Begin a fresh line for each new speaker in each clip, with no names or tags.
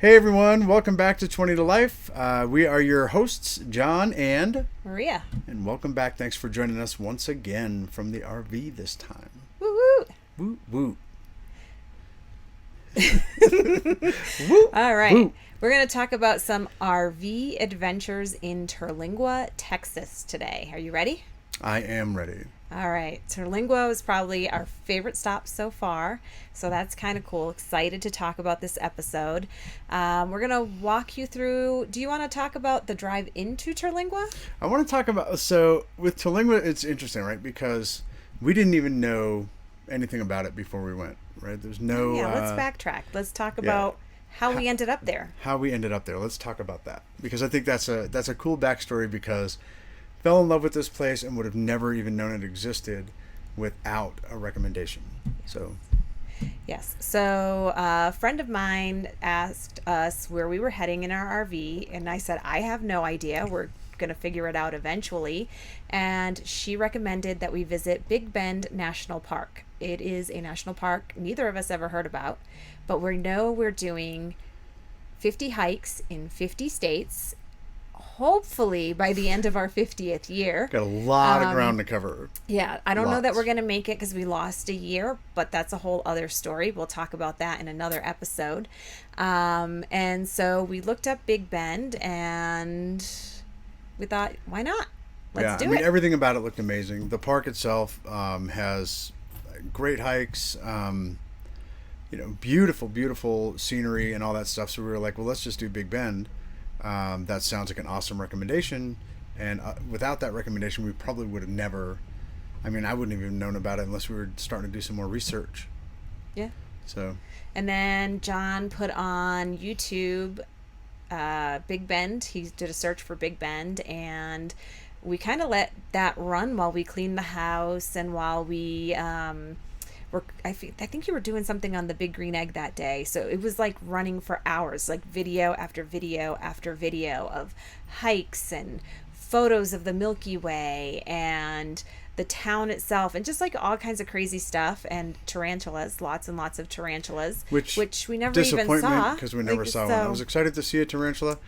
Hey everyone, welcome back to 20 to Life. We are your hosts, John and
Maria.
and welcome back. Thanks for joining us once again from the RV this time.
Woo woo.
Woo woo. Woo.
All right.
Woo.
We're going to talk about some RV adventures in Terlingua, Texas today. Are you ready?
I am ready.
All right. Terlingua was probably our favorite stop so far. So that's kind of cool. Excited to talk about this episode. We're going to walk you through. Do you want to talk about the drive into Terlingua?
I want to talk about, so with Terlingua, it's interesting, right? Because we didn't even know anything about it before we went, right? There's no...
Yeah, let's backtrack. Let's talk about how we ended up there.
How we ended up there. Let's talk about that. Because I think that's a cool backstory because fell in love with this place and would have never even known it existed without a recommendation. So...
Yes. So a friend of mine asked us where we were heading in our RV, and I said, I have no idea. We're going to figure it out eventually. And she recommended that we visit Big Bend National Park. It is a national park neither of us ever heard about, but we know we're doing 50 hikes in 50 states. Hopefully by the end of our 50th year.
Got a lot of ground to cover.
Yeah, I don't know that
Lots.
we're going to make it because we lost a year, but that's a whole other story. We'll talk about that in another episode. And so we looked up Big Bend and we thought, why not? Let's do it.
Everything about it looked amazing. The park itself has great hikes, beautiful, beautiful scenery and all that stuff. So we were like, well, let's just do Big Bend. That sounds like an awesome recommendation. And without that recommendation, we probably would have never... I mean, I wouldn't have even known about it unless we were starting to do some more research.
Yeah.
So...
And then John put on YouTube Big Bend. He did a search for Big Bend, and we kind of let that run while we cleaned the house and while we... I think you were doing something on the Big Green Egg that day. So it was like running for hours, like video after video after video of hikes and photos of the Milky Way and the town itself and just like all kinds of crazy stuff and tarantulas, lots and lots of tarantulas, which we never even saw.
Because we never saw one. I was excited to see a tarantula.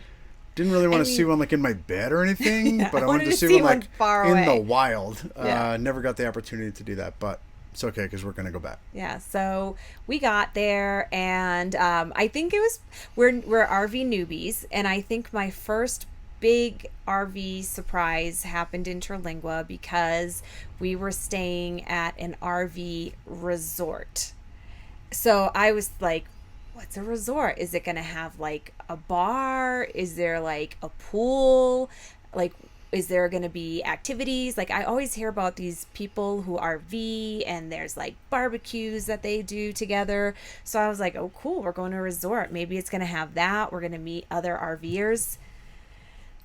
Didn't really want to see one like in my bed or anything, but I wanted to see one like in the wild. Never got the opportunity to do that, but it's okay because we're going to go back.
Yeah, so we got there, and I think it was we're RV newbies, and I think my first big RV surprise happened in Terlingua because we were staying at an RV resort. So I was like, what's a resort? Is it going to have like a bar? Is there like a pool? Like, is there going to be activities? Like, I always hear about these people who RV and there's like barbecues that they do together. So I was like, oh, cool. We're going to a resort. Maybe it's going to have that. We're going to meet other RVers.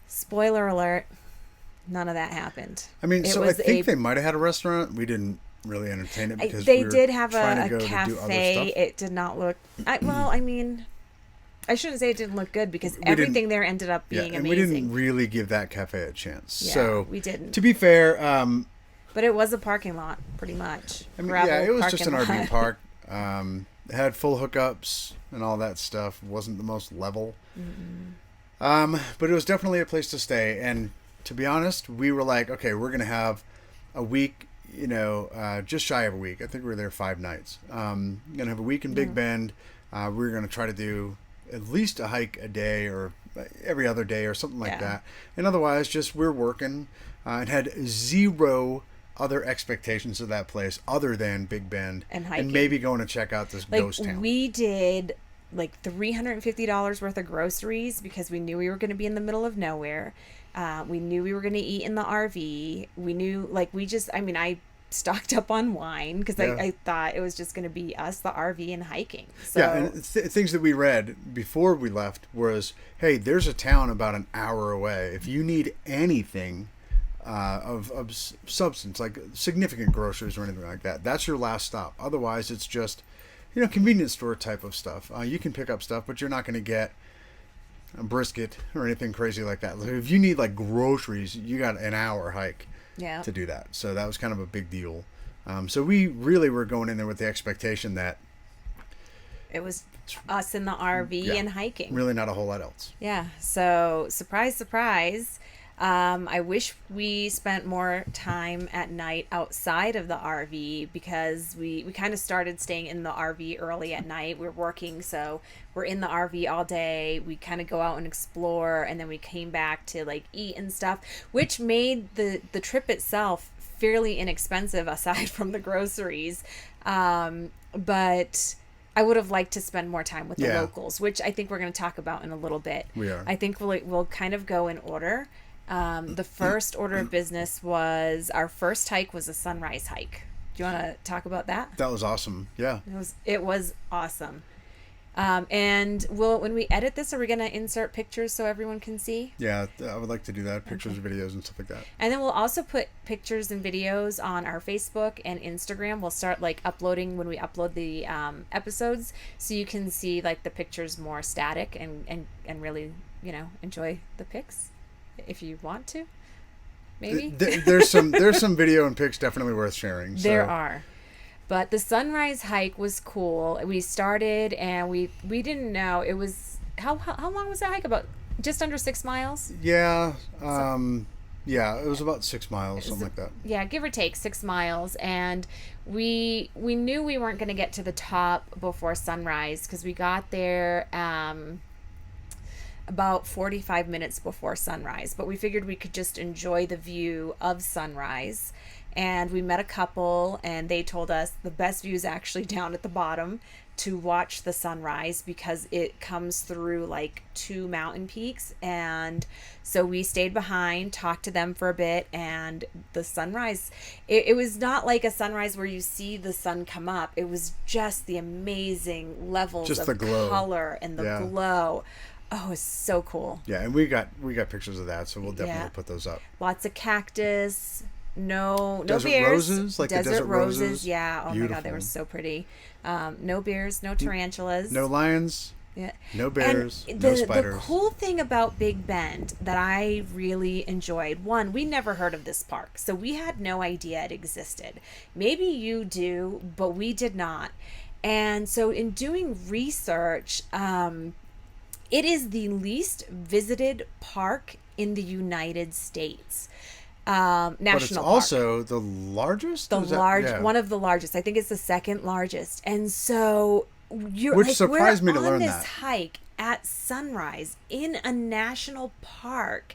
Spoiler alert. None of that happened.
I mean, I think they might have had a restaurant. We didn't really entertain it because
they
we were
did have
trying to
a
go to do other
cafe.
stuff.
It did not look... I shouldn't say it didn't look good because everything there ended up being
and
amazing.
we didn't really give that cafe a chance.
Yeah,
so
we didn't.
To be fair,
but it was a parking lot, pretty much.
I mean, it was just an RV park. It had full hookups and all that stuff. It wasn't the most level, but it was definitely a place to stay. And to be honest, we were like, okay, we're gonna have a week. Just shy of a week. I think we were there 5 nights. Gonna have a week in Big Bend. We're gonna try to do at least a hike a day or every other day or something like that. And otherwise, just we're working and had zero other expectations of that place other than Big Bend
and hiking.
And maybe going to check out this ghost town.
We did like $350 worth of groceries because we knew we were going to be in the middle of nowhere. We knew we were going to eat in the RV. We knew I stocked up on wine because I thought it was just going to be us, the RV, and hiking. So.
Yeah, and things that we read before we left was, hey, there's a town about an hour away. If you need anything of substance, like significant groceries or anything like that, that's your last stop. Otherwise, it's just, convenience store type of stuff. You can pick up stuff, but you're not going to get a brisket or anything crazy like that. If you need like groceries, you got an hour hike. To do that. So that was kind of a big deal. So we really were going in there with the expectation that
It was us in the RV and hiking.
Really not a whole lot else.
Yeah. So surprise, surprise. I wish we spent more time at night outside of the RV because we kind of started staying in the RV early at night. We're working, so we're in the RV all day. We kind of go out and explore, and then we came back to like eat and stuff, which made the trip itself fairly inexpensive aside from the groceries. But I would have liked to spend more time with the locals, which I think we're going to talk about in a little bit.
We are.
I think we'll kind of go in order. The first order of business was our first hike was a sunrise hike. Do you want to talk about that?
That was awesome. Yeah.
It was awesome. And when we edit this, are we going to insert pictures so everyone can see?
Yeah, I would like to do that. Pictures, videos, and stuff like that.
And then we'll also put pictures and videos on our Facebook and Instagram. We'll start like uploading when we upload the episodes, so you can see like the pictures more static and really, enjoy the pics if you want to. Maybe
there's some video and pics definitely worth sharing. So.
There are. But the sunrise hike was cool. We started and we didn't know it was how long was that hike? About just under 6 miles?
Yeah. Yeah, it was about 6 miles, something like that.
Yeah, give or take 6 miles. And we knew we weren't going to get to the top before sunrise because we got there about 45 minutes before sunrise. But we figured we could just enjoy the view of sunrise. And we met a couple, and they told us the best view is actually down at the bottom to watch the sunrise because it comes through like 2 mountain peaks. And so we stayed behind, talked to them for a bit, and the sunrise, it was not like a sunrise where you see the sun come up. It was just the amazing levels
just
of
the glow.
Color and the glow. Oh, it's so cool.
Yeah, and we got pictures of that, so we'll definitely put those up.
Lots of cactus. No
desert
bears.
Roses, like
desert
the desert roses.
Yeah. Oh
Beautiful.
my God, they were so pretty. No bears, no tarantulas.
No lions.
Yeah.
No bears.
And
no spiders.
The cool thing about Big Bend that I really enjoyed, one, we never heard of this park, so we had no idea it existed. Maybe you do, but we did not. And so in doing research, it is the least visited park in the United States. National
but it's
park.
Also the largest.
One of the largest. I think it's the second largest. And so
which surprised me to learn
that. We're
that.
on this hike at sunrise in a national park,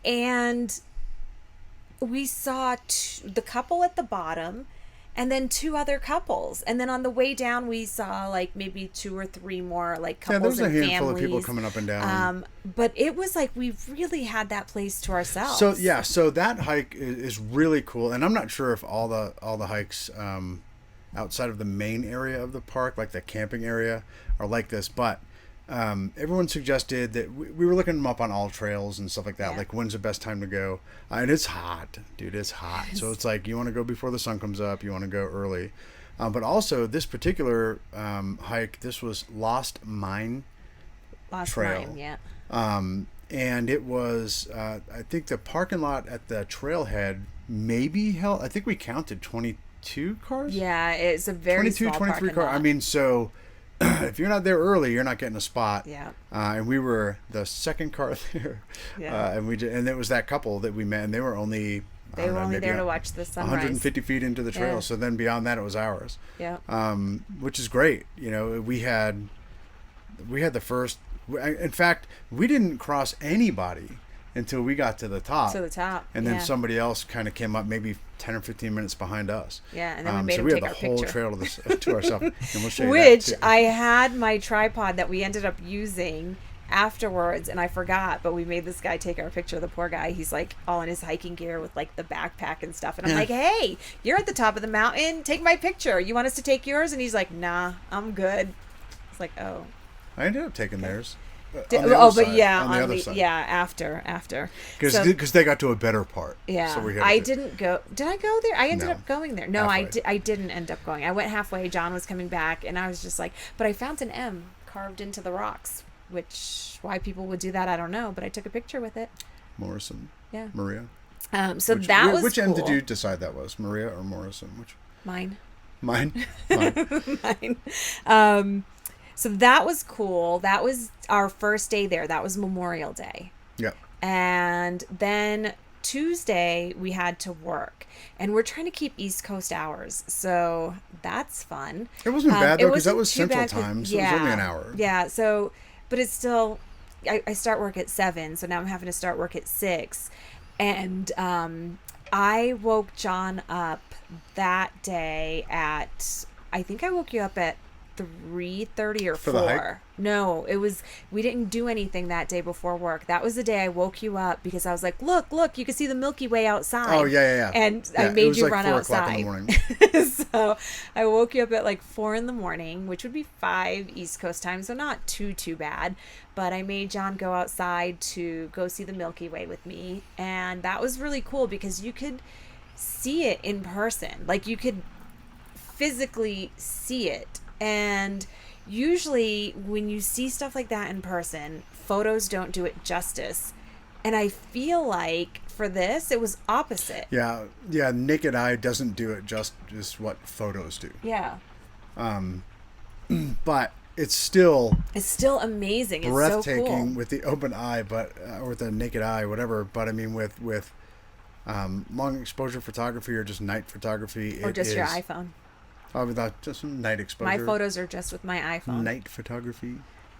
and we saw the couple at the bottom, and then 2 other couples, and then on the way down we saw like maybe 2 or 3 more like couples and families.
There was a handful of people coming up and down.
But it was like we really had that place to ourselves.
So that hike is really cool, and I'm not sure if all the hikes outside of the main area of the park, like the camping area, are like this, but everyone suggested that we were looking them up on all trails and stuff like that. Like when's the best time to go? And it's hot, dude. It's hot. So it's like you want to go before the sun comes up. You want to go early. But also this particular hike, this was Lost Mine Trail.
Mine, yeah.
And it was, I think the parking lot at the trailhead maybe held, I think we counted 22 cars.
Yeah, it's a very
22,
small
23 cars. I mean, so if you're not there early, you're not getting a spot.
Yeah.
And we were the second car there.
Yeah.
And it was that couple that we met, and they were only
there to watch the sunrise.
150 feet into the trail.
Yeah.
So then beyond that, it was ours.
Yeah.
Which is great. We had the first. In fact, we didn't cross anybody until we got to the top. And then somebody else kind of came up maybe 10 or 15 minutes behind us.
Yeah, and then we made them take our picture.
So we had the whole trail to ourselves. And we'll show you
Which
that too.
I had my tripod that we ended up using afterwards, and I forgot, but we made this guy take our picture. The poor guy, he's like all in his hiking gear with like the backpack and stuff. And I'm like, hey, you're at the top of the mountain. Take my picture. You want us to take yours? And he's like, nah, I'm good. It's like, oh.
I ended up taking theirs.
After.
Because they got to a better part.
Yeah,
so
I didn't go. Did I go there? I ended up going there. No, I didn't end up going. I went halfway. John was coming back, and I was just like, but I found an M carved into the rocks, which why people would do that, I don't know. But I took a picture with it.
Morrison.
Yeah.
Maria.
Was
which
cool.
M did you decide that was, Maria or Morrison? Which?
Mine.
Mine.
Mine. So that was cool. That was our first day there. That was Memorial Day.
Yeah.
And then Tuesday we had to work, and we're trying to keep East Coast hours, so that's fun.
It wasn't bad though, because that
wasn't
was
too
Central
bad 'cause-
Time, so it was only an hour.
Yeah, so but it's still I start work at 7, so now I'm having to start work at 6. And I woke John up that day at, I think I woke you up at 3:30 or
For the hike?
4. No, it was, we didn't do anything that day before work. That was the day I woke you up because I was like, look, you can see the Milky Way outside.
Oh, yeah.
And
Yeah,
I
it
made
was
you
like
run
4 o'clock in the
outside.
morning.
So I woke you up at like 4 in the morning, which would be 5 East Coast time, so not too bad. But I made John go outside to go see the Milky Way with me, and that was really cool because you could see it in person. Like, you could physically see it. And usually when you see stuff like that in person, photos don't do it justice. And I feel like for this, it was opposite.
Yeah, naked eye doesn't do it just what photos do.
Yeah.
But it's still
amazing.
breathtaking
it's so cool.
with the open eye, but or with the naked eye, whatever. But I mean, with long exposure photography or just night photography,
Or just your iPhone.
Oh, without just some night exposure.
My photos are just with my iPhone.
Night photography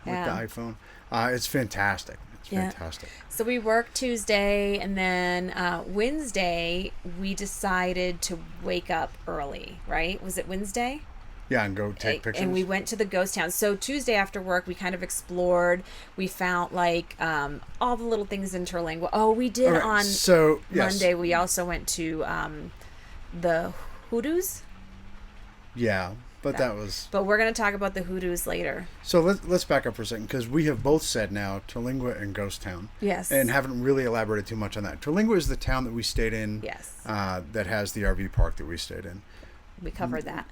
with
Yeah.
the iPhone. It's fantastic. It's fantastic.
So we worked Tuesday, and then Wednesday we decided to wake up early, right? Was it Wednesday?
Yeah, and go take pictures.
And we went to the ghost town. So Tuesday after work, we kind of explored. We found like all the little things in Terlingua. Oh, we did
Right,
on
so, yes.
Monday. We also went to the Hoodoos.
Yeah, but that was...
But we're going to talk about the Hoodoos later.
So let's back up for a second, because we have both said now Terlingua and Ghost Town.
Yes.
And haven't really elaborated too much on that. Terlingua is the town that we stayed in.
Yes.
That has the RV park that we stayed in.
We covered that.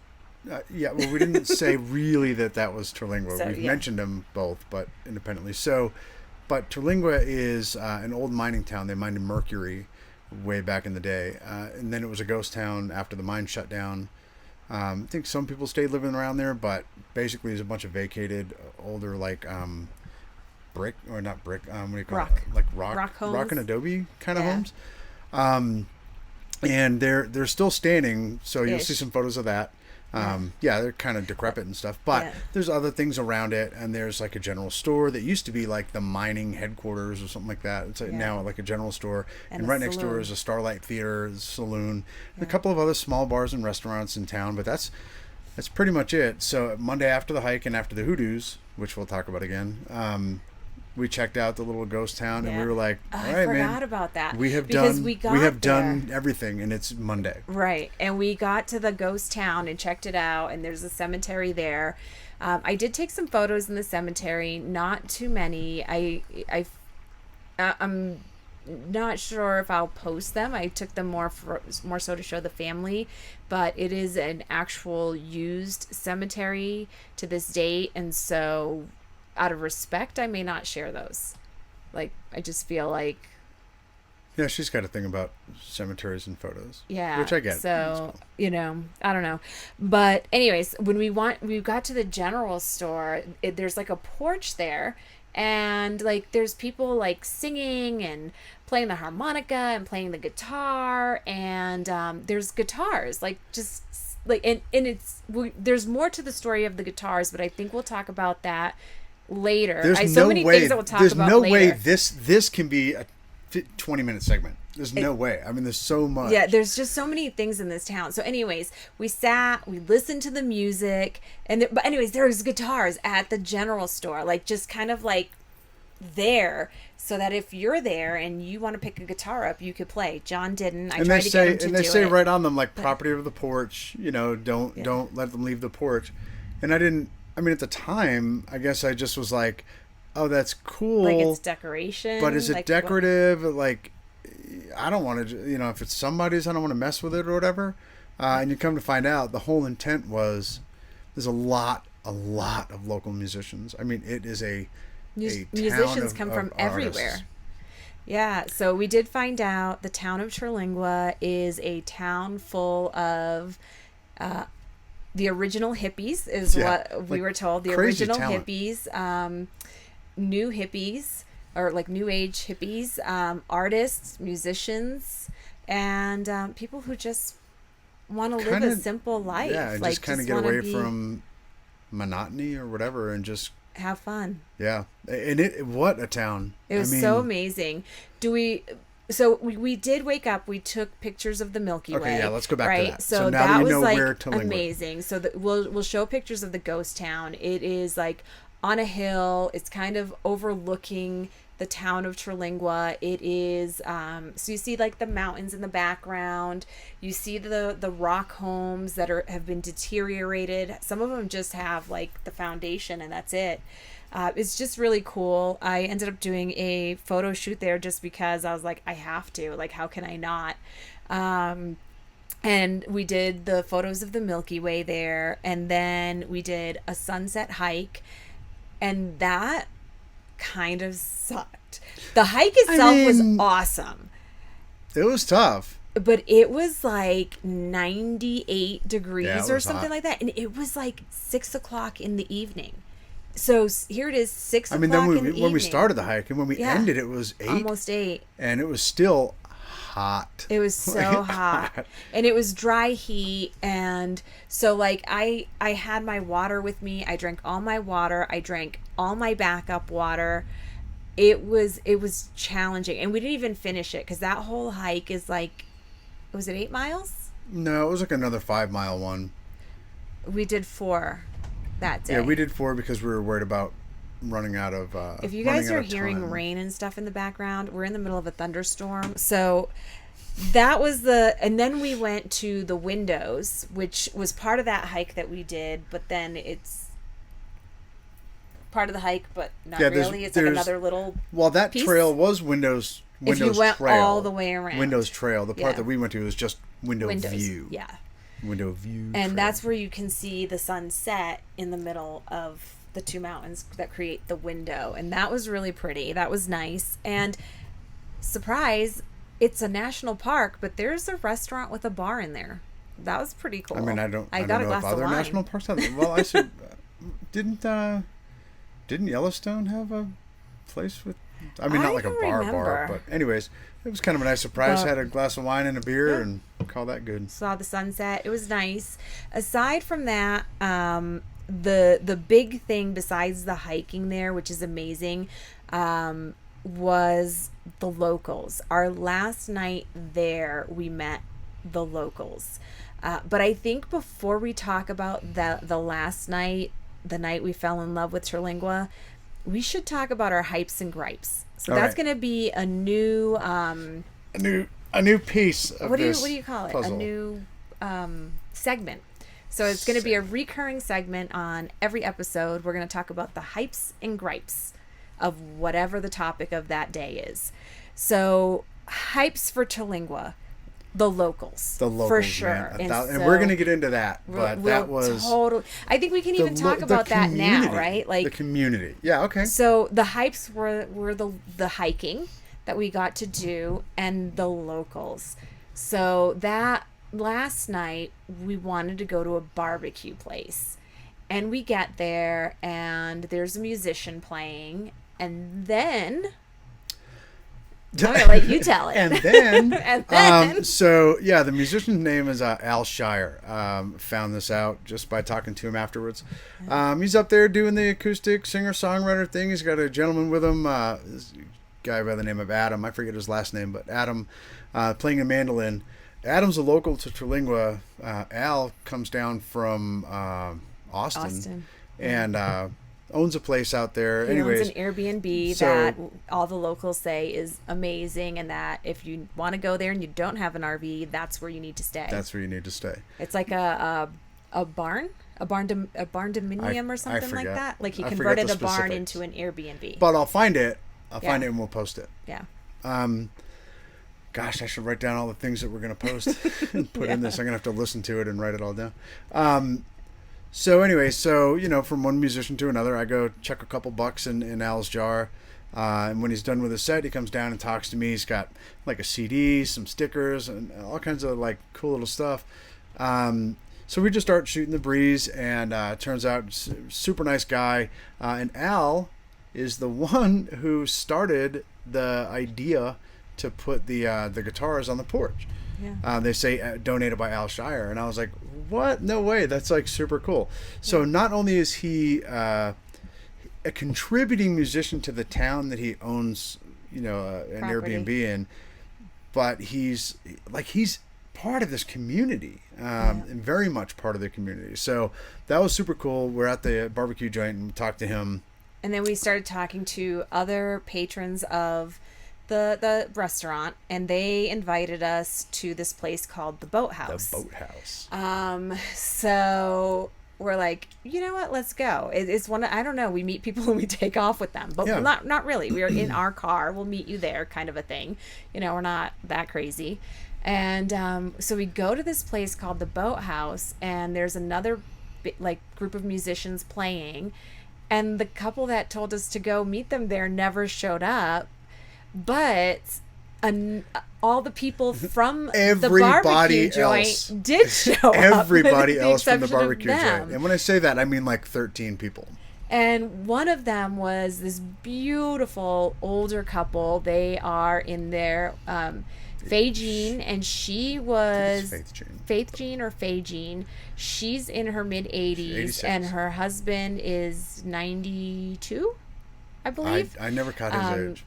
Yeah, well, we didn't say really that was Terlingua.
So,
We've
yeah.
mentioned them both, but independently. So, but Terlingua is an old mining town. They mined mercury way back in the day. And then it was a ghost town after the mine shut down. I think some people stayed living around there, but basically there's a bunch of vacated, older, like brick, or not brick, what do you call
Rock.
it? Like rock
homes.
and adobe kind of
Yeah.
homes. And they're still standing, so you'll see some photos of that. Yeah, they're kind of decrepit and stuff, but there's other things around it, and there's like a general store that used to be like the mining headquarters or something like that. It's like now like a general store, and right next door is a Starlight Theater, a saloon, and a couple of other small bars and restaurants in town, but that's pretty much it. So Monday after the hike and after the Hoodoos, which we'll talk about again, we checked out the little ghost town, and we were like, all right, man,
I forgot about that.
we have done everything, and it's Monday.
Right. And we got to the ghost town and checked it out, and there's a cemetery there. I did take some photos in the cemetery, not too many. I'm not sure if I'll post them. I took them more so to show the family, but it is an actual used cemetery to this date, and so out of respect, I may not share those. Like, I just feel like...
Yeah, she's got a thing about cemeteries and photos.
Yeah.
Which I get.
So, I don't know. But anyways, when we got to the general store, there's like a porch there, and like there's people like singing and playing the harmonica and playing the guitar, and there's guitars, like just like, and there's more to the story of the guitars, but I think we'll talk about that later.
There's
so many things that we'll talk about later.
Way this can be a 20-minute segment. There's no way. I mean, there's so much.
Yeah, there's just so many things in this town. So anyways, we listened to the music, but anyways, there was guitars at the general store, like just kind of like there, so that if you're there and you want to pick a guitar up, you could play. John didn't. I tried to get him to do it.
And they say right on them, like, property of the porch, don't let them leave the porch. And I didn't, I mean, at the time, I guess I just was like, oh, that's cool.
Like, it's decoration.
But is it
like,
decorative? Like, I don't want to, if it's somebody's, I don't want to mess with it or whatever. And you come to find out, the whole intent was, there's a lot of local musicians. I mean, it is a
musicians come from everywhere.
Artists.
Yeah, so we did find out the town of Terlingua is a town full of the original hippies is what we were told. The
crazy
original
talent.
hippies, new hippies, or like new age hippies, artists, musicians, and people who just want to live a simple life.
Yeah, and
like,
just kind of get away from monotony or whatever, and just
have fun.
Yeah, and what a town!
It was so amazing. So we did wake up. We took pictures of the Milky Way.
Okay, yeah, let's go back to that.
So
now
that
you
was
know
like
where Terlingua.
Amazing. So we'll show pictures of the ghost town. It is like on a hill. It's kind of overlooking the town of Terlingua. It is so you see like the mountains in the background. You see the rock homes that have been deteriorated. Some of them just have like the foundation and that's it. It's just really cool. I ended up doing a photo shoot there just because I was like, I have to. Like, how can I not? And we did the photos of the Milky Way there. And then we did a sunset hike. And that kind of sucked. The hike itself was awesome.
It was tough.
But it was like 98 degrees or something like that. And it was like 6 o'clock in the evening. So here it is, 6 o'clock in the evening.
When we started the hike and when we ended, it was 8.
Almost 8.
And it was still hot.
It was so hot. And it was dry heat. And so like I had my water with me. I drank all my water. I drank all my backup water. It was challenging. And we didn't even finish it because that whole hike is like, was it 8 miles?
No, it was like another 5-mile one.
We did 4 that day.
Yeah, we did 4 because we were worried about running out of
if you guys are hearing rain and stuff in the background, we're in the middle of a thunderstorm. So that was and then we went to the windows, which was part of that hike that we did, but then it's part of the hike, but not really. It's like another little
that
piece.
Trail was Windows
if you went
Trail.
all the way around.
Windows Trail. The part that we went to was just windows. View.
Yeah.
Window view.
And that's where you can see the sunset in the middle of the 2 mountains that create the window. And that was really pretty. That was nice. And surprise, it's a national park, but there's a restaurant with a bar in there. That was pretty cool.
I mean, I don't
got
know
a glass
if other
of wine.
national parks have them. Well, I said, didn't Yellowstone have a place with? I mean, not like a bar, but anyways, it was kind of a nice surprise. Had a glass of wine and a beer, and call that good.
Saw the sunset. It was nice. Aside from that, the big thing besides the hiking there, which is amazing, was the locals. Our last night there, we met the locals. But I think before we talk about the last night, the night we fell in love with Terlingua, we should talk about our hypes and gripes. So that's going to be a new
piece of
what do you call it?
puzzle.
A new segment. So it's going to be a recurring segment on every episode. We're going to talk about the hypes and gripes of whatever the topic of that day is. So hypes for Terlingua. The locals, for sure,
man. And we're going to get into that, but that was
total. I think we can even talk about that now, right? Like
the community, yeah, okay.
So the hypes were the hiking that we got to do and the locals. So that last night we wanted to go to a barbecue place, and we get there and there's a musician playing, and then. I'm going to let you tell it.
And then, so yeah, the musician's name is Al Shire. Found this out just by talking to him afterwards. He's up there doing the acoustic singer-songwriter thing. He's got a gentleman with him, this guy by the name of Adam. I forget his last name, but Adam playing a mandolin. Adam's a local to Terlingua. Al comes down from Austin. And owns a place out there.
He
Anyways,
owns an Airbnb that all the locals say is amazing, and that if you want to go there and you don't have an RV, that's where you need to stay.
That's where you need to stay.
It's like a barn dominium or something like that. Like he converted a barn into an Airbnb.
But I'll find it. I'll find it and we'll post it.
Yeah.
Gosh, I should write down all the things that we're going to post and put in this. I'm going to have to listen to it and write it all down. So anyway, from one musician to another, I go chuck a couple bucks in Al's jar. And when he's done with his set, he comes down and talks to me. He's got like a CD, some stickers, and all kinds of like cool little stuff. So we just start shooting the breeze, and turns out super nice guy. And Al is the one who started the idea to put the guitars on the porch.
Yeah.
They say donated by Al Shire, and I was like, what? No way. That's like super cool. So not only is he a contributing musician to the town that he owns, an
Property.
Airbnb in, but he's part of this community, and very much part of the community. So that was super cool. We're at the barbecue joint and we talked to him.
And then we started talking to other patrons of the restaurant, and they invited us to this place called the Boathouse.
The Boathouse.
So we're like, you know what? Let's go. It's one. I don't know. We meet people and we take off with them, but not really. We are in our car. We'll meet you there, kind of a thing. We're not that crazy. And so we go to this place called the Boathouse, and there's another group of musicians playing, and the couple that told us to go meet them there never showed up. But all the people from the barbecue joint did show up.
Everybody else from the barbecue joint. And when I say that, I mean like 13 people.
And one of them was this beautiful older couple. They are in their Faye Jean, and she was Faith Jean or Faye Jean. She's in her mid 80s, and her husband is 92, I believe.
I never caught his age.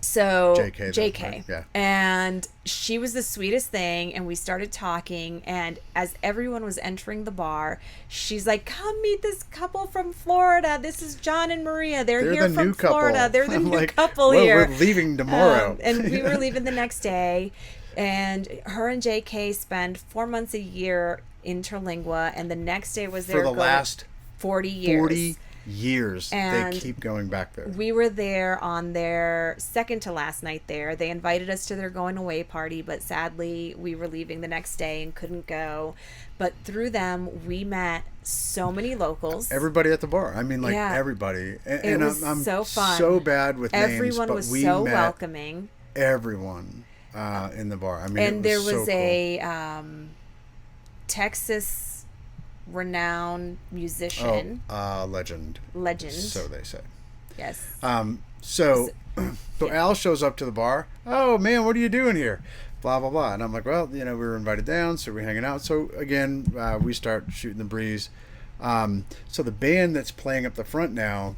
So
JK. Right? Yeah.
And she was the sweetest thing, and we started talking, and as everyone was entering the bar, she's like, come meet this couple from Florida. This is John and Maria. They're here from Florida. They're the new couple here.
We're leaving tomorrow.
And we were leaving the next day, and her and JK spend 4 months a year in Terlingua, and the next day was their
for the last
40 years.
40 years.
And
they keep going back there.
We were there on their second to last night there. They invited us to their going away party, but sadly we were leaving the next day and couldn't go. But through them, we met so many locals.
Everybody at the bar. I mean, everybody. And I'm
so fun.
So bad with
everyone
names,
was
but we
so
met
welcoming.
Everyone in the bar. I mean,
and there was
so cool.
a Texas renowned musician.
Legend. So they say.
Yes.
So Al shows up to the bar. Oh man, what are you doing here? Blah blah blah. And I'm like, well, we were invited down, so we're hanging out. So again, we start shooting the breeze. So the band that's playing up the front now,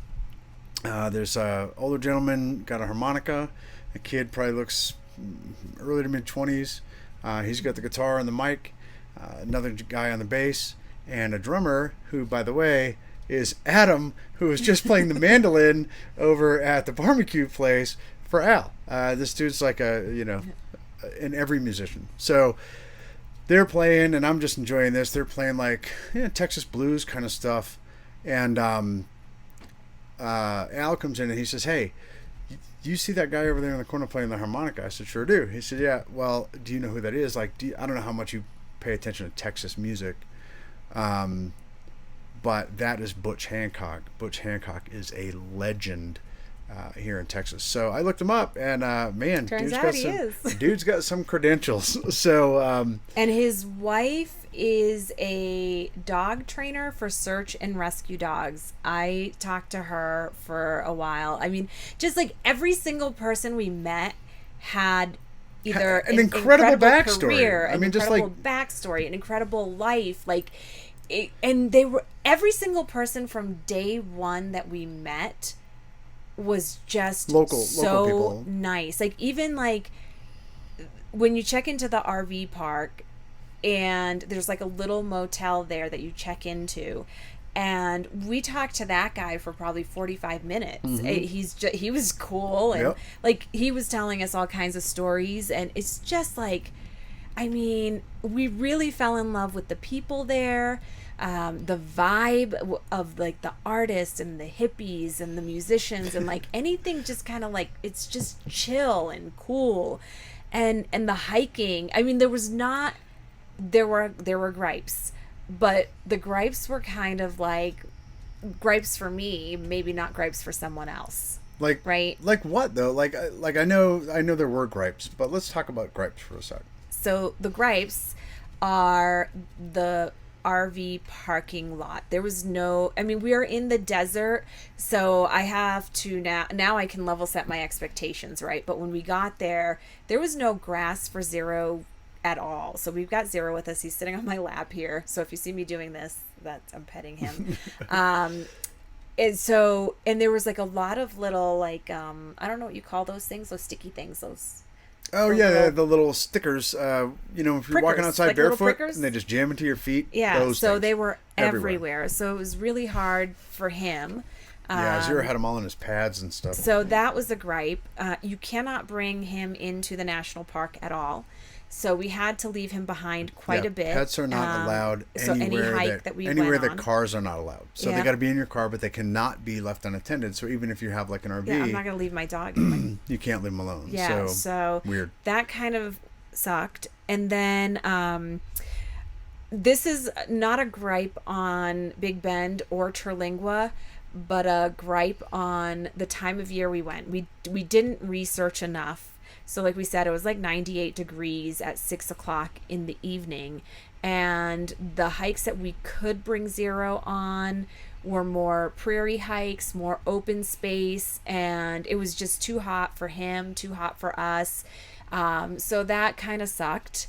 there's a older gentleman, got a harmonica. A kid probably looks early to mid 20s. He's got the guitar and the mic. Another guy on the bass. And a drummer who, by the way, is Adam, who was just playing the mandolin over at the barbecue place for Al. This dude's like an every musician. So they're playing, and I'm just enjoying this. They're playing like Texas blues kind of stuff. And Al comes in and he says, hey, you see that guy over there in the corner playing the harmonica? I said, sure do. He said, yeah, well, do you know who that is? Like, I don't know how much you pay attention to Texas music. But that is Butch Hancock. Butch Hancock is a legend here in Texas. So I looked him up, and man, dude's got some credentials. So
and his wife is a dog trainer for search and rescue dogs. I talked to her for a while. I mean, just like every single person we met had either
an incredible backstory.
Career, an incredible backstory, an incredible life, and they were every single person from day one that we met was just local people. Nice. Like even like when you check into the RV park, and there's like a little motel there that you check into. And we talked to that guy for probably 45 minutes. Mm-hmm. He was cool, and like he was telling us all kinds of stories, and it's just like, I mean, we really fell in love with the people there, the vibe of like the artists and the hippies and the musicians and like anything just kind of like it's just chill and cool, and the hiking. I mean, there were gripes. But the gripes were kind of like gripes for me, maybe not gripes for someone else.
Like, right? Like what though? Like I know there were gripes, but let's talk about gripes for a sec.
So the gripes are the RV parking lot. There was no, I mean, we are in the desert, so I have to now I can level set my expectations, right? But when we got there, there was no grass for Zero at all. So we've got Zero with us. He's sitting on my lap here. So if you see me doing this, that's I'm petting him. And there was like a lot of little like I don't know what you call those things, those sticky things, those
Oh
those
yeah,
little
the little stickers. You know, if you're walking
prickers,
outside
like little
barefoot
prickers.
and they just jam into your feet.
Yeah,
those
so
things.
they were
Everywhere.
everywhere. So it was really hard for him.
Yeah, Zero had them all in his pads and stuff.
So that was a gripe. You cannot bring him into the national park at all. So we had to leave him behind quite a bit.
Pets are not allowed
so any
anywhere
hike that we
anywhere
went
that
on.
cars are not allowed. So they
Yeah.
got to be in your car, but they cannot be left unattended. So even if you have like an RV,
Yeah, I'm not going to leave my dog in my
you can't leave them alone.
Yeah, so
weird.
That kind of sucked. And then this is not a gripe on Big Bend or Terlingua, but a gripe on the time of year we went. We didn't research enough. So like we said, it was like 98 degrees at 6 o'clock in the evening. And the hikes that we could bring Zero on were more prairie hikes, more open space. And it was just too hot for him, too hot for us. So that kind of sucked.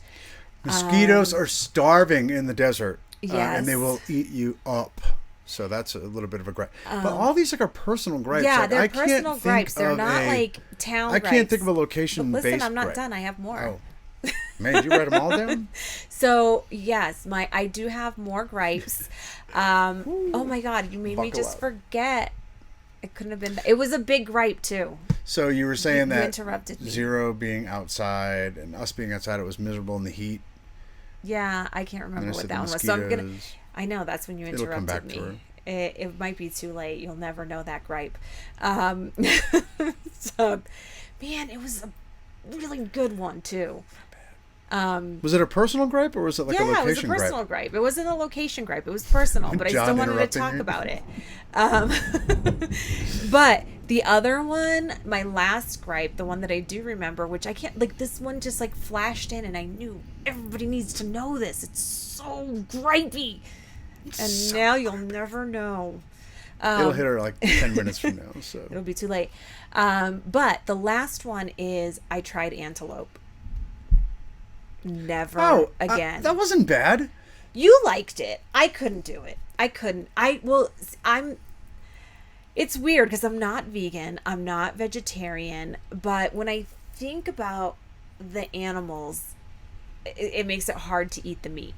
Mosquitoes are starving in the desert.
Yes.
And they will eat you up. So that's a little bit of a gripe. But all these like are personal gripes.
Yeah,
like,
they're
I can't
personal
think
gripes. They're
of
not like town
I
gripes.
can't think of a location-based
But listen, I'm not
gripe.
done. I have more.
Oh. Man, did you write them all down?
So yes, I do have more gripes. Oh my God, you made me
Buckle
just
up.
forget. It couldn't have been. It was a big gripe too.
So you were saying
You
that
interrupted me.
Zero being outside and us being outside, it was miserable in the heat.
Yeah, I can't remember
And I
what
said
that
the
one was. So I'm gonna.
mosquitoes.
I know that's when you
It'll come
interrupted
back to
me.
her.
It might be too late. You'll never know that gripe. So, man, it was a really good one too.
Was it a personal gripe or was it like a
Yeah, it was a
location
personal
gripe?
gripe. It wasn't a location gripe. It was personal, but I
John
still wanted to
interrupting
talk
you.
about it. But the other one, my last gripe, the one that I do remember, which I can't, like this one just like flashed in and I knew everybody needs to know this. It's so gripey. And now you'll never know.
It'll hit her like 10 minutes from now. So
It'll be too late. But the last one is I tried antelope. Never again.
that wasn't bad.
You liked it. I couldn't do it. I couldn't. It's weird because I'm not vegan. I'm not vegetarian. But when I think about the animals, it makes it hard to eat the meat.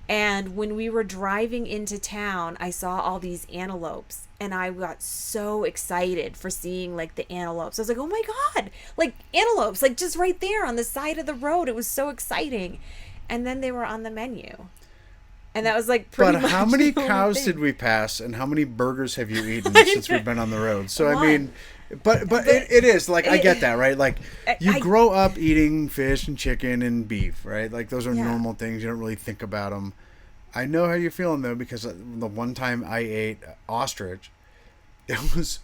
And when we were driving into town, I saw all these antelopes and I got so excited for seeing like the antelopes. I was like, oh my God, like antelopes, like just right there on the side of the road. It was so exciting. And then they were on the menu. And that was like pretty much
But how many
the only
cows
thing.
did we pass and how many burgers have you eaten since we've been on the road? So, I
One.
mean, but it is like, I get that, right? Like you
I-
grow up eating fish and chicken and beef, right? Like those are
Yeah.
normal things. You don't really think about them. I know how you're feeling though, because the one time I ate ostrich, it was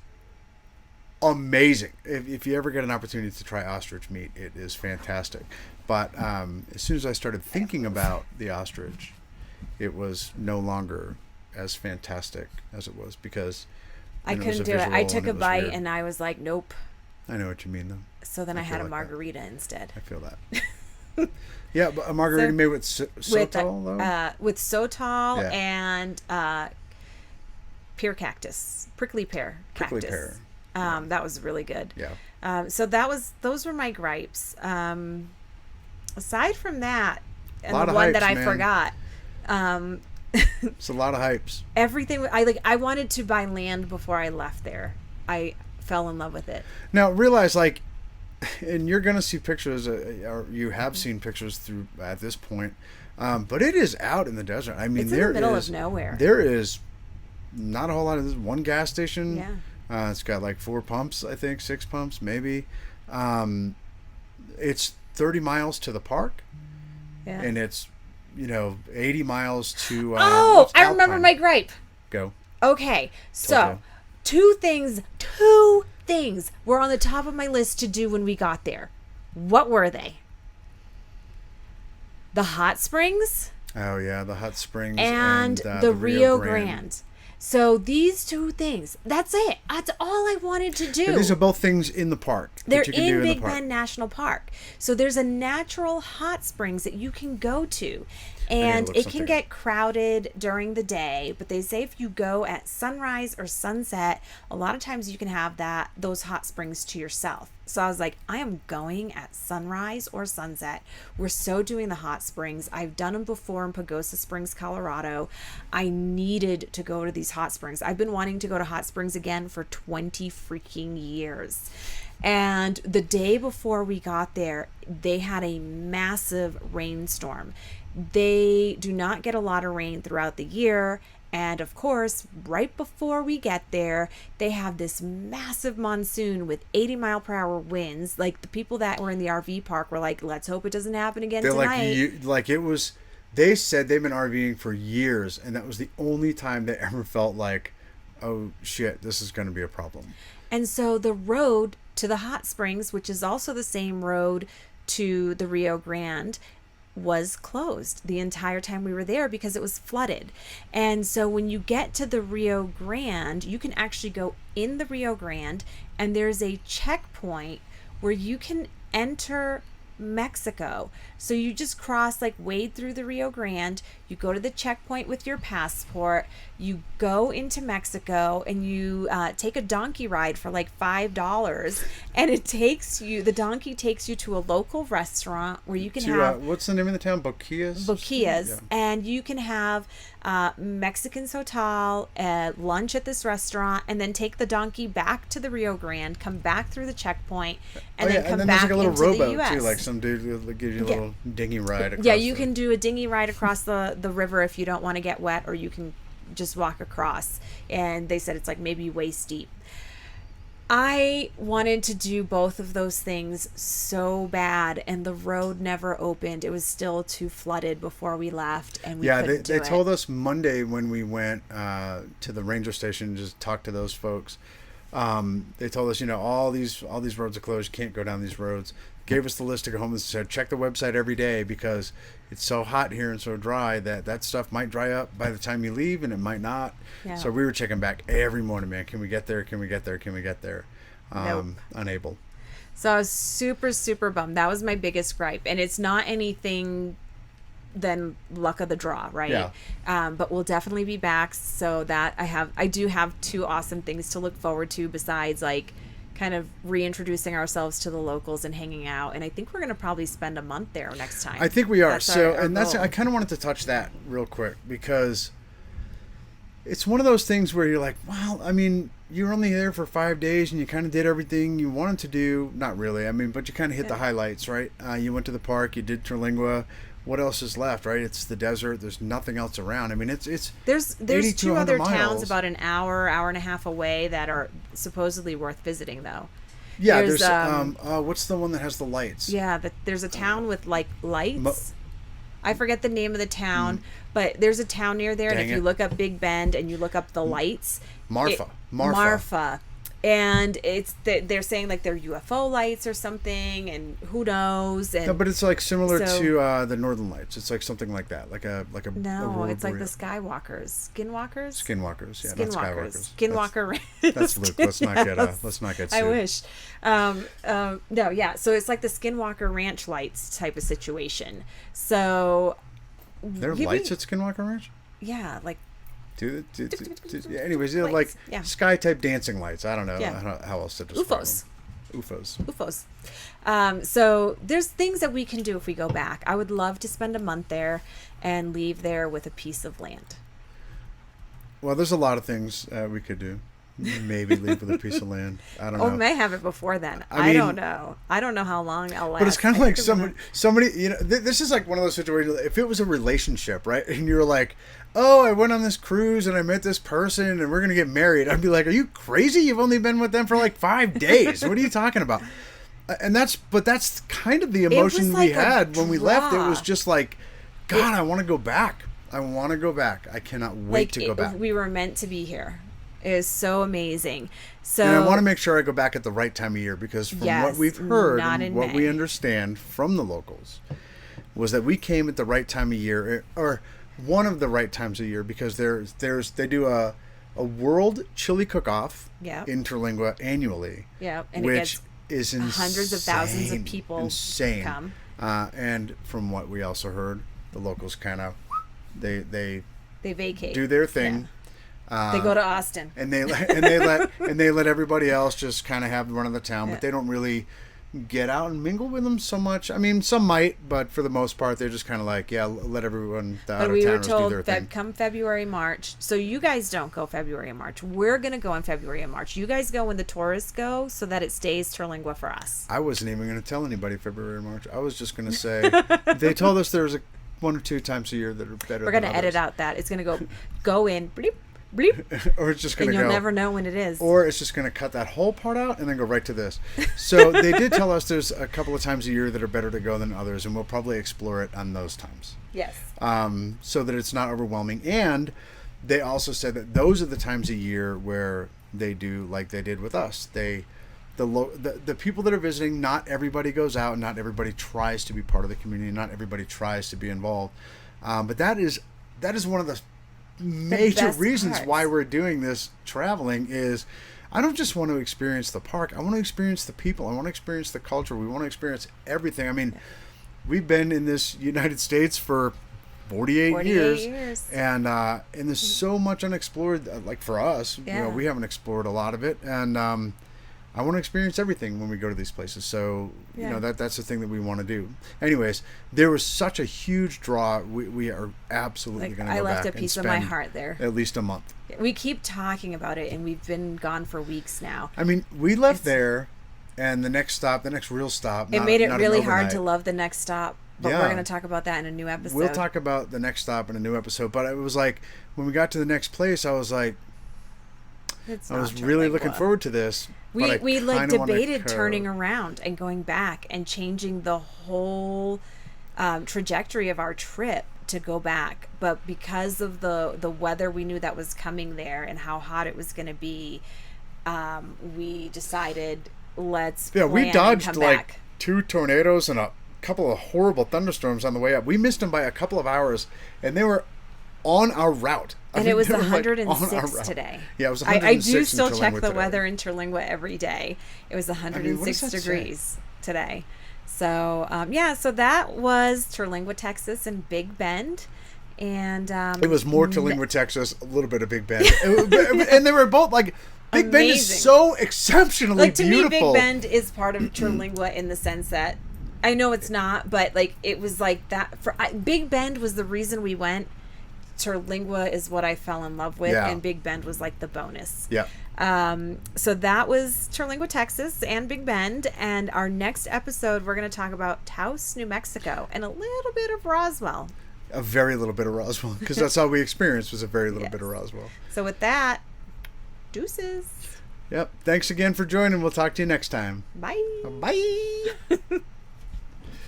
amazing. If you ever get an opportunity to try ostrich meat, it is fantastic. But as soon as I started thinking about the ostrich, it was no longer as fantastic as it was because
I
then was
couldn't
a
do it. I
visual
took
and
a
it was
bite
weird.
and I was like, nope.
I know what you mean though.
So then I had
feel
a
like that.
margarita instead.
I feel that. Yeah, but a margarita
So-
made with sotol though.
With sotol
Yeah.
and pear cactus, prickly pear cactus.
Prickly pear.
That was really good.
Yeah.
So those were my gripes. Aside from that, and
Lot
the
of
one that
hypes,
I
man.
forgot,
It's a lot of hypes.
everything I wanted to buy land before I left there. I fell in love with it.
Now realize like, and you're gonna see pictures, or you have seen pictures through at this point, but it is out in the desert. I mean,
It's in
there
the middle
is
of nowhere.
There is not a whole lot of this. One gas station.
Yeah.
It's got like 4 pumps, I think 6 pumps, maybe. It's 30 miles to the park,
Yeah.
and it's 80 miles to.
Oh, I remember
Alpine.
my gripe.
Go.
Okay, so
Told
two things were on the top of my list to do when we got there. What were they? The hot springs
Oh yeah, the hot springs
and
the
Rio Grande. So these two things, that's it. That's all I wanted to do.
But these are both things in the park.
They're
that you can
in
do
Big
the park.
Bend National Park. So there's a natural hot springs that you can go to. And it can get crowded during the day, but they say if you go at sunrise or sunset, a lot of times you can have those hot springs to yourself. So I was like, I am going at sunrise or sunset. We're so doing the hot springs. I've done them before in Pagosa Springs, Colorado. I needed to go to these hot springs. I've been wanting to go to hot springs again for 20 freaking years. And the day before we got there, they had a massive rainstorm. They do not get a lot of rain throughout the year. And of course, right before we get there, they have this massive monsoon with 80-mile-per-hour winds. Like the people that were in the RV park were like, let's hope it doesn't happen again tonight.
They said they've been RVing for years, and that was the only time they ever felt like, oh shit, this is going to be a problem.
And so the road to the hot springs, which is also the same road to the Rio Grande, was closed the entire time we were there because it was flooded. And so when you get to the Rio Grande, you can actually go in the Rio Grande, and there's a checkpoint where you can enter Mexico. So you just wade through the Rio Grande, you go to the checkpoint with your passport, you go into Mexico, and you take a donkey ride for like $5, and the donkey takes you to a local restaurant where you can have
what's the name of the town? Boquillas.
Yeah. And you can have Mexican Sotal, lunch at this restaurant, and then take the donkey back to the Rio Grande, come back through the checkpoint, and then come back into the U.S.
Too, like some dude will give you a little dinghy ride across.
Yeah, you can do a dinghy ride across the river if you don't want to get wet, or you can just walk across. And they said it's like maybe waist deep. I wanted to do both of those things so bad, and the road never opened. It was still too flooded before we left, and we couldn't do it.
They told us Monday when we went to the ranger station and just talked to those folks. They told us, all these roads are closed. You can't go down these roads. Gave us the list to go home and said, check the website every day because it's so hot here and so dry that stuff might dry up by the time you leave, and it might not. Yeah. So we were checking back every morning, man. Can we get there? Can we get there? Can we get there?
Nope.
Unable.
So I was super, super bummed. That was my biggest gripe. And it's not anything than luck of the draw, right?
Yeah.
But we'll definitely be back, so that I do have two awesome things to look forward to besides like kind of reintroducing ourselves to the locals and hanging out. And I think we're going to probably spend a month there next time.
I think we are.
That's
our
goal.
I kind of wanted to touch that real quick because it's one of those things where you're like, well, I mean, you were only there for 5 days and you kind of did everything you wanted to do. Not really. I mean, but you kind of hit the highlights, right? You went to the park, you did Terlingua. What else is left, right? It's the desert. There's nothing else around. I mean,
there's two other
miles.
Towns about an hour and a half away that are supposedly worth visiting, though.
Yeah, there's what's the one that has the lights?
Yeah, there's a town with like lights. I forget the name of the town, but there's a town near there, and if you look up Big Bend and you look up the lights, Marfa. And they're saying like they're UFO lights or something, and who knows? And
no, but it's like similar to the Northern Lights. It's like something like that, like a
no. It's like the Skywalkers, Skinwalkers,
yeah, not Skywalkers.
Skinwalker.
That's Luke. Let's not get sued.
I wish. No, yeah. So it's like the Skinwalker Ranch lights type of situation. So
there are lights at Skinwalker Ranch.
Yeah, like.
Anyways, like sky type dancing lights. I don't know how else to describe them.
UFOs. So there's things that we can do if we go back. I would love to spend a month there and leave there with a piece of land.
Well, there's a lot of things we could do. Maybe leave with a piece of land. I don't know.
Or may have it before then. I don't know. I don't know how long I'll last.
But it's kind of like somebody, this is like one of those situations. If it was a relationship, right? And you're like, oh, I went on this cruise and I met this person and we're going to get married. I'd be like, are you crazy? You've only been with them for like 5 days. What are you talking about? And that's kind of the emotion we had when we left. It was just like, God, I want to go back. I cannot wait to go back.
We were meant to be here. It is so amazing. So,
and I want to make sure I go back at the right time of year because from what we've heard and what we understand from the locals, was that we came at the right time of year, or one of the right times of year, because they do a World Chili Cook-Off in Terlingua annually.
Yeah, and
which is insane.
Hundreds of thousands of people
insane.
Come.
And from what we also heard, the locals kind of they
vacate,
do their thing.
They go to Austin,
and they let everybody else just kind of have the run of the town, but they don't really get out and mingle with them so much. I mean, some might, but for the most part, they're just kind of like, let everyone out of towners do their thing. But we were told that
come February, March. So you guys don't go February and March. We're gonna go in February and March. You guys go when the tourists go, so that it stays Terlingua for us.
I wasn't even going to tell anybody February and March. I was just going to say they told us there's one or two times a year that are better.
We're going to edit out that. It's going to go in. Bleep, bleep,
or it's just going to go.
And you'll never know when it is.
Or it's just going to cut that whole part out and then go right to this. So they did tell us there's a couple of times a year that are better to go than others, and we'll probably explore it on those times.
Yes.
So that it's not overwhelming. And they also said that those are the times a year where they do like they did with us. The people that are visiting, not everybody goes out, not everybody tries to be part of the community, not everybody tries to be involved. But that is one of the major reasons
parts.
Why we're doing this traveling is I don't just want to experience the park. I want to experience the people. I want to experience the culture. We want to experience everything. I mean, we've been in this United States for 48 years. And there's so much unexplored, like for us, we haven't explored a lot of it. And, I want to experience everything when we go to these places. So, that's the thing that we want to do. Anyways, there was such a huge draw. We are absolutely going to go back.
I left a piece of my heart there.
At least a month.
We keep talking about it, and we've been gone for weeks now.
I mean, we left there, and the next real stop.
It made it really hard to love the next stop. But we're going to talk about that in a new episode.
We'll talk about the next stop in a new episode. But it was like, when we got to the next place, I was like, I was really looking forward to this.
We like debated turning around and going back and changing the whole trajectory of our trip to go back, but because of the weather we knew that was coming there and how hot it was going to be, we decided
we dodged like 2 tornadoes and a couple of horrible thunderstorms on the way up. We missed them by a couple of hours, and they were on our route.
And it was 106 today.
Yeah, it was 106.
I do still check the weather in Terlingua every day. It was 106 degrees today. So, so that was Terlingua, Texas, and Big Bend. And
it was more Terlingua, Texas, a little bit of Big Bend. And they were both like, Big Bend is so exceptionally beautiful.
To me, Big Bend is part of Terlingua in the sense that, I know it's not, but like it was like that. Big Bend was the reason we went. Terlingua is what I fell in love with, and Big Bend was like the bonus.
Yeah.
So that was Terlingua, Texas, and Big Bend. And our next episode, we're going to talk about Taos, New Mexico, and a little bit of Roswell.
A very little bit of Roswell, because that's all we experienced was a very little bit of Roswell.
So with that, deuces.
Yep. Thanks again for joining. We'll talk to you next time.
Bye.
Bye.